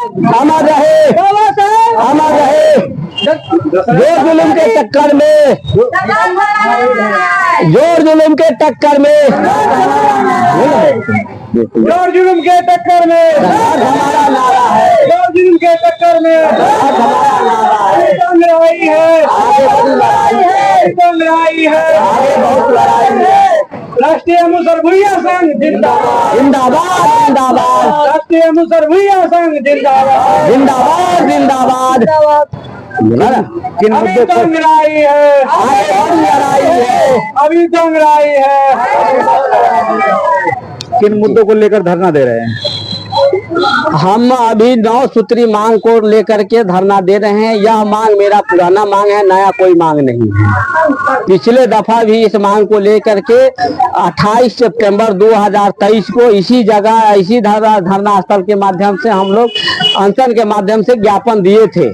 अमर रहे, अमर रहे। जोर जुल्म के टक्कर में, जोर जुल्म के टक्कर में, जोर जुल्म के टक्कर में हमारा नारा है, जोर जुल्म के टक्कर में हमारा नारा है। जंग लड़ाई है, आगे बहुत लड़ाई है, जंग लड़ाई है, आगे बहुत लड़ाई है। राष्ट्रीय मुसर भुइयां संघ जिंदाबाद, जिंदाबाद जिंदाबाद, राष्ट्रीय मुसर भुइयां संघ जिंदाबाद, जिंदाबाद जिंदाबाद। किन अभी मुद्दों पर जंग लड़ाई है, आगे बहुत लड़ाई है, अभी जंग लड़ाई है। किन मुद्दों को लेकर धरना दे रहे हैं? हम अभी 9 सूत्री मांग को लेकर के धरना दे रहे हैं। यह मांग मेरा पुराना मांग है, नया कोई मांग नहीं है। पिछले दफा भी इस मांग को लेकर के 28 सितंबर 2023 को इसी जगह इसी धरना स्थल के माध्यम से हम लोग अनशन के माध्यम से ज्ञापन दिए थे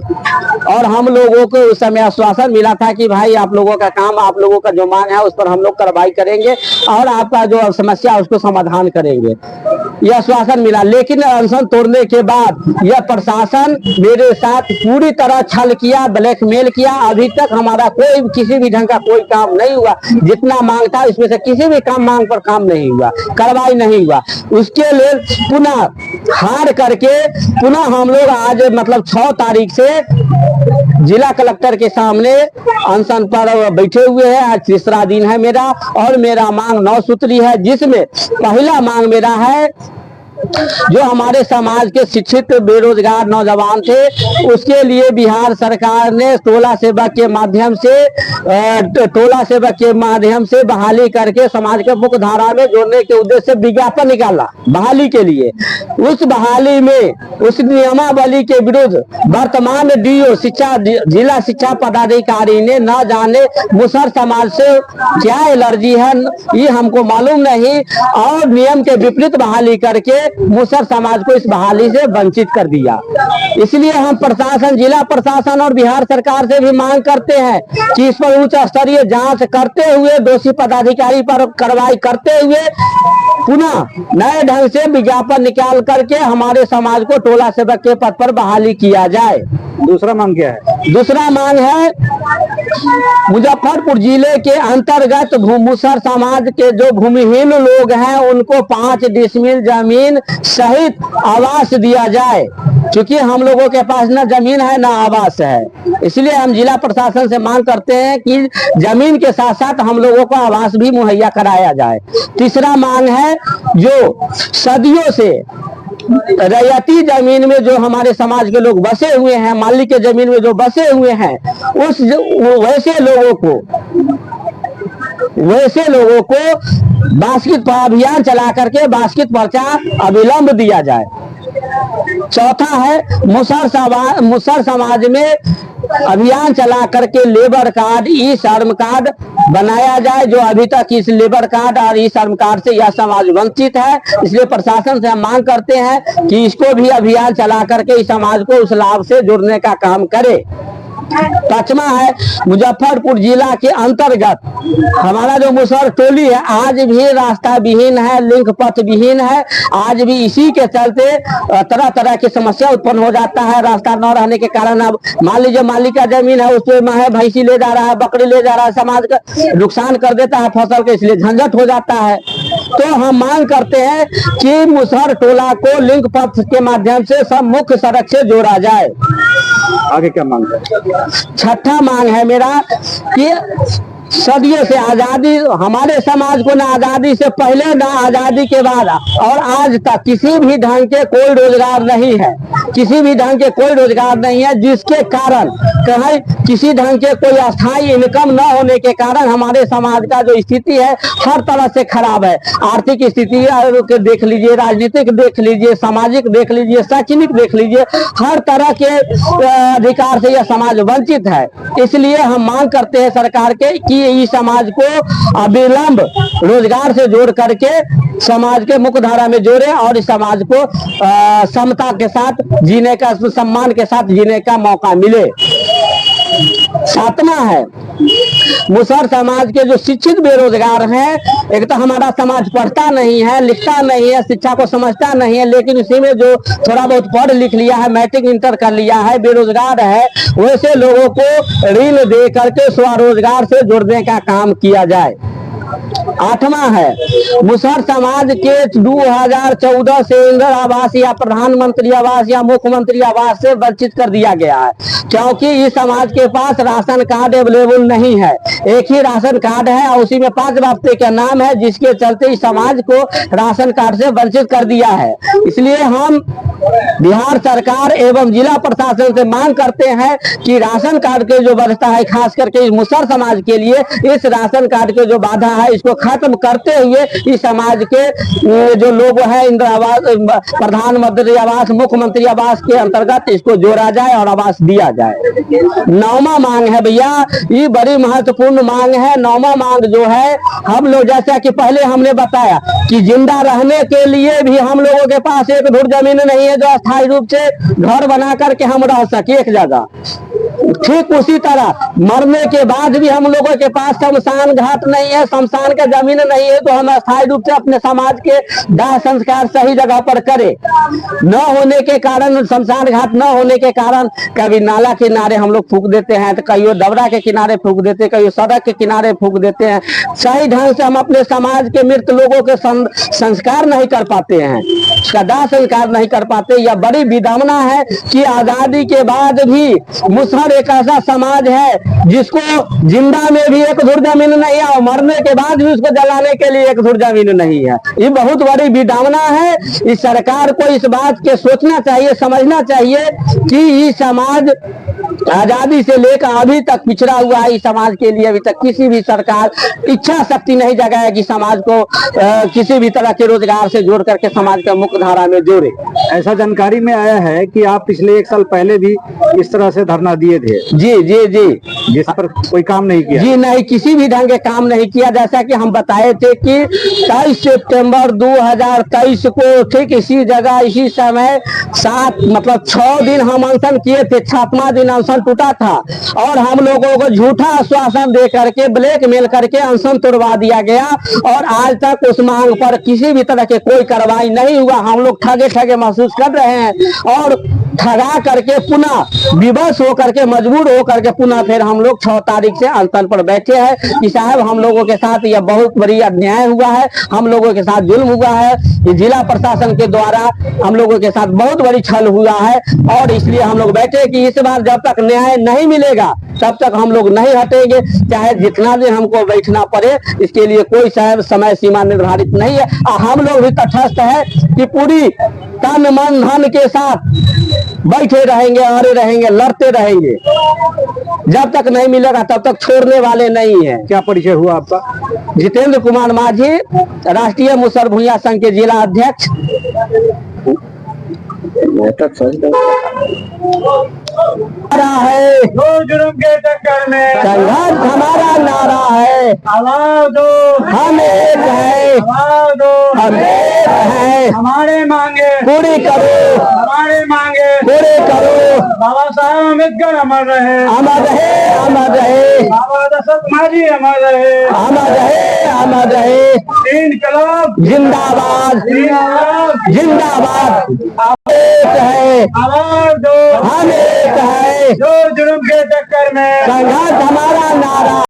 और हम लोगों को उस समय आश्वासन मिला था कि भाई आप लोगों का काम, आप लोगों का जो मांग है उस पर हम लोग कार्रवाई करेंगे और आपका जो समस्या है उसको समाधान करेंगे, यह आश्वासन मिला। लेकिन अनशन तोड़ने के बाद यह प्रशासन मेरे साथ पूरी तरह छल किया, ब्लैकमेल किया। अभी तक हमारा कोई किसी भी ढंग का कोई काम नहीं हुआ। जितना मांग था इसमें से किसी भी काम मांग पर काम नहीं हुआ, कार्रवाई नहीं हुआ। उसके लिए पुनः हार करके पुनः हम लोग आज मतलब 6 तारीख से जिला कलेक्टर के सामने अनशन पर बैठे हुए हैं। आज तीसरा दिन है मेरा और मेरा मांग 9 सूत्री है, जिसमें पहला मांग मेरा है जो हमारे समाज के शिक्षित बेरोजगार नौजवान थे उसके लिए बिहार सरकार ने टोला सेवक के माध्यम से बहाली करके समाज के मुख्य धारा में जोड़ने के उद्देश्य से विज्ञापन निकाला बहाली के लिए। उस बहाली में उस नियमावली के विरुद्ध वर्तमान डीओ शिक्षा जिला शिक्षा पदाधिकारी ने न जाने मुसहर समाज से क्या एलर्जी है ये हमको मालूम नहीं और नियम के विपरीत बहाली करके मुसहर समाज को इस बहाली से वंचित कर दिया। इसलिए हम प्रशासन, जिला प्रशासन और बिहार सरकार से भी मांग करते हैं कि इस पर उच्च स्तरीय जांच करते हुए दोषी पदाधिकारी पर कार्रवाई करते हुए पुनः नए ढंग से विज्ञापन निकाल करके हमारे समाज को टोला सेवक के पद पर बहाली किया जाए। दूसरा मांग क्या है? दूसरा मांग है मुजफ्फरपुर जिले के अंतर्गत मुसहर समाज के जो भूमिहीन लोग हैं उनको 5 डिसमिल जमीन सहित आवास दिया जाए। क्योंकि हम लोगों के पास न जमीन है न आवास है, इसलिए हम जिला प्रशासन से मांग करते हैं कि जमीन के साथ साथ हम लोगों को आवास भी मुहैया कराया जाए। तीसरा मांग है जो सदियों से रैयती जमीन में जो हमारे समाज के लोग बसे हुए हैं, मालिक के जमीन में जो बसे हुए हैं उस वैसे लोगों को बास्केट अभियान चला करके बास्केट पर्चा अविलंब दिया जाए। चौथा है मुसहर समाज में अभियान चला करके लेबर कार्ड, ई श्रम कार्ड बनाया जाए। जो अभी तक इस लेबर कार्ड और ई श्रम कार्ड से यह समाज वंचित है, इसलिए प्रशासन से हम मांग करते हैं कि इसको भी अभियान चला करके इस समाज को उस लाभ से जुड़ने का काम करे। पांचवा है मुजफ्फरपुर जिला के अंतर्गत हमारा जो मुसहर टोली है आज भी रास्ता विहीन है, लिंक पथ विहीन है। आज भी इसी के चलते तरह तरह की समस्या उत्पन्न हो जाता है। रास्ता न रहने के कारण अब मान लीजिए मालिक का जमीन है, उसमें भैंसी ले जा रहा है, बकरी ले जा रहा है, समाज का नुकसान कर देता है फसल के, इसलिए झंझट हो जाता है। तो हम मांग करते हैं कि मुसहर टोला को लिंक पथ के माध्यम से सब मुख्य सड़क से जोड़ा जाए। आगे क्या मांग है? छठा मांग है मेरा कि सदियों से आजादी, हमारे समाज को ना आजादी से पहले ना आजादी के बाद और आज तक किसी भी ढंग के कोई रोजगार नहीं है, किसी भी ढंग के कोई रोजगार नहीं है, जिसके कारण कहीं किसी ढंग के कोई अस्थायी इनकम न होने के कारण हमारे समाज का जो स्थिति है हर तरह से खराब है। आर्थिक स्थिति देख लीजिए, राजनीतिक देख लीजिए, सामाजिक देख लीजिए, शैक्षणिक देख लीजिए, हर तरह के अधिकार से यह समाज वंचित है। इसलिए हम मांग करते हैं सरकार के कि इस समाज को अविलंब रोजगार से जोड़ करके समाज के मुख्य धारा में जोड़े और इस समाज को समता के साथ जीने का, सम्मान के साथ जीने का मौका मिले। सातवां है मुसहर समाज के जो शिक्षित बेरोजगार हैं, एक तो हमारा समाज पढ़ता नहीं है, लिखता नहीं है, शिक्षा को समझता नहीं है, लेकिन इसी में जो थोड़ा बहुत पढ़ लिख लिया है, मैट्रिक इंटर कर लिया है, बेरोजगार है, वैसे लोगों को ऋण दे करके स्वरोजगार से जोड़ने का काम किया जाए। 8वां है मुसहर समाज के 2014 से इंदिरा आवास या प्रधानमंत्री आवास या मुख्यमंत्री आवास से वंचित कर दिया गया है, क्योंकि इस समाज के पास राशन कार्ड अवेलेबल नहीं है। एक ही राशन कार्ड है और उसी में 5 बाप्ते का नाम है, जिसके चलते इस समाज को राशन कार्ड से वंचित कर दिया है। इसलिए हम बिहार सरकार एवं जिला प्रशासन से मांग करते हैं कि राशन कार्ड के जो व्यवस्था है, खास करके इस मुसहर समाज के लिए इस राशन कार्ड के जो बाधा है, इसको खत्म करते हुए इस समाज के जो लोग हैं इंदिरा आवास, प्रधानमंत्री आवास, मुख्यमंत्री आवास के अंतर्गत इसको जोड़ा जाए और आवास दिया जाए। 9वां मांग है भैया, ये बड़ी महत्वपूर्ण मांग है। 9वां मांग जो है, हम लोग जैसा कि पहले हमने बताया कि जिंदा रहने के लिए भी हम लोगों के पास एक धुर जमीन नहीं है जो अस्थायी रूप से घर बना करके हम रह सके एक जगह। ठीक उसी तरह मरने के बाद भी हम लोगों के पास शमशान घाट नहीं है, शमशान का जमीन नहीं है, तो हम अस्थायी रूप से अपने समाज के दाह संस्कार सही जगह पर करें। न होने के कारण, शमशान घाट न होने के कारण कभी नाला किनारे हम लोग फूंक देते हैं, तो कहीं दबरा के किनारे फूंक देते हैं, कहीं सड़क के किनारे फूंक देते हैं। सही ढंग से हम अपने समाज के मृत लोगों के संस्कार नहीं कर पाते हैं, उसका दाह संस्कार नहीं कर पाते। यह बड़ी विडंबना है कि आजादी के बाद भी मुसहर एक ऐसा समाज है जिसको जिंदा में भी एक धुर जमीन नहीं है और मरने के बाद भी उसको जलाने के लिए एक धुर जमीन नहीं है। ये बहुत बड़ी विडंबना है। इस सरकार को इस बात के सोचना चाहिए, समझना चाहिए कि ये समाज आजादी से लेकर अभी तक पिछड़ा हुआ है। इस समाज के लिए अभी तक किसी भी सरकार इच्छा शक्ति नहीं जगाए कि समाज को किसी भी तरह के रोजगार से जोड़ करके समाज का मुख्य धारा में जोड़े। ऐसा जानकारी में आया है कि आप पिछले 1 साल पहले भी इस तरह से धरना दिए थे। जी जी जी, जिस पर कोई काम नहीं किया। जी नहीं, किसी भी ढंग के काम नहीं किया। जैसा कि हम बताए थे कि 23 सितंबर 2023 को ठीक इसी जगह इसी समय 6 दिन हम अनशन किए थे। 7वां दिन अनशन टूटा था और हम लोगों को झूठा आश्वासन दे करके, ब्लैकमेल करके अनशन तोड़वा दिया गया और आज तक उस मांग पर किसी भी तरह के कोई कार्रवाई नहीं हुआ। हम लोग ठगे ठगे महसूस कर रहे हैं और ठगा करके पुनः विवश होकर के, मजबूर होकर के पुनः फिर हम लोग 6 तारीख से अनशन पर बैठे हैं कि साहब हम लोगों के साथ यह बहुत बड़ी अन्याय हुआ है, हम लोगों के साथ जुल्म हुआ है, ये जिला प्रशासन के द्वारा हम लोगों के साथ बहुत बड़ी छल हुआ है और इसलिए हम लोग बैठे कि इस बार जब तक न्याय नहीं मिलेगा तब तक हम लोग नहीं हटेंगे, चाहे जितना दिन हमको बैठना पड़े। इसके लिए कोई समय सीमा निर्धारित नहीं है। हम लोग भी तटस्थ है कि पूरी तन मन धन के साथ बैठे रहेंगे, अड़े रहेंगे, लड़ते रहेंगे। जब तक नहीं मिलेगा तब तक छोड़ने वाले नहीं है। क्या परिचय हुआ आपका? जितेंद्र कुमार माझी, राष्ट्रीय मुसहर भूइयां संघ के जिला अध्यक्ष। है जुर्म के चक्कर में संघर्ष हमारा नारा है, आवाज दो, हम एक है, आवाज दो, हम एक है, हमारे मांगे पूरी करो, हमारे मांगे पूरी करो। बाबा साहब अम्बेडकर अमर रहे, अमर रहे, अमर रहे, बाबा दशरथ माझी अमर रहे, अमर रहे, अमर रहे। इनकलाब जिंदाबाद, जिंदाबाद, जिंदाबाद। हम एक है, आवाज दो, हम एक है, जो जुर्म के चक्कर में संघर्ष हमारा नारा